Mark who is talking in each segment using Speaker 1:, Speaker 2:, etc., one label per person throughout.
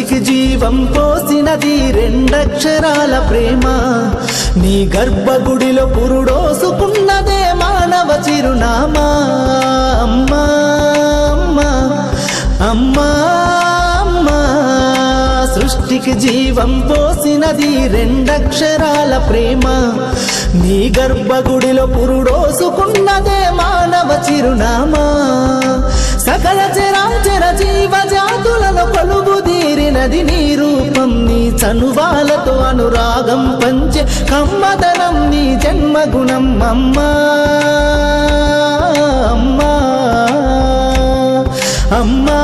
Speaker 1: సృష్టికి జీవం పోసినది రెండక్షరాల ప్రేమ నీ గర్భగుడిలో పురుడోసుకున్నదే మానవ చిరునామా అమ్మా అమ్మా అమ్మా అమ్మా సృష్టికి జీవం పోసినది రెండక్షరాల ప్రేమ నీ గర్భగుడిలో పురుడోసుకున్నదే మానవ చిరునామా సకల చరాచర జీవ జాతులలో కొలువుదీరినది నీ రూపం నీ చనువాలతో అనురాగం పంచే కమ్మదనం నీ జన్మగుణం అమ్మా అమ్మా అమ్మా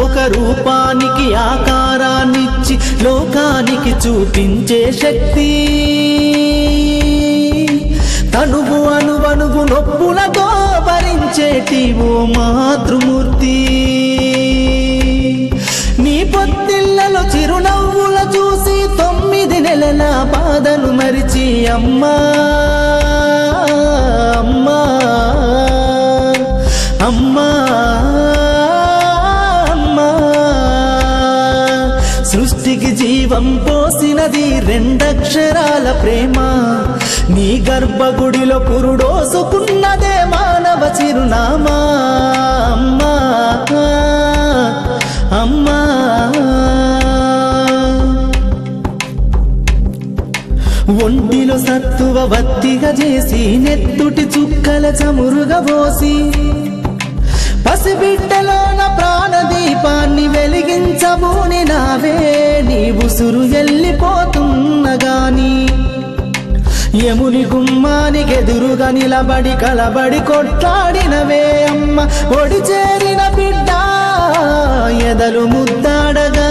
Speaker 1: ఒక రూపానికి ఆకారాన్నిచ్చి లోకానికి చూపించే శక్తి తనువు అణువణువు నొప్పులతో భరించేటి ఓ మాతృమూర్తి నీ పొత్తిళ్లలో చిరునవ్వుల చూసి 9 నెలల బాధను మరిచి అమ్మా అమ్మా అమ్మా అమ్మా సృష్టికి జీవం పోసినది రెండక్షరాల ప్రేమ నీ గర్భగుడిలో పురుడోసుకున్నదే మానవ చిరునామా అమ్మా అమ్మా ఒంటిలో సత్తువ వత్తిగా చేసి నెత్తుటి చుక్కల చమురుగా పోసి పసిబిడ్డలోన ప్రాణదీపాన్ని వెలిగించబూని నావే నీ ఉసురు వెళ్ళిపోతున్నగాని యముని గుమ్మానికి ఎదురుగా నిలబడి కలబడి కొట్లాడినవే అమ్మ ఒడి చేరిన బిడ్డ ఎదలు ముద్దాడగా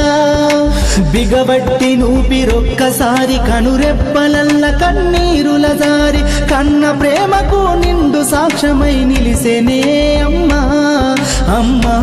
Speaker 1: బిగబట్టి నూపిరొక్కసారి కనురెప్పలల్ల కన్నీరుల జారి కన్న ప్రేమకు నిండు సాక్ష్యమై నిలిసేనే అమ్మా అమ్మా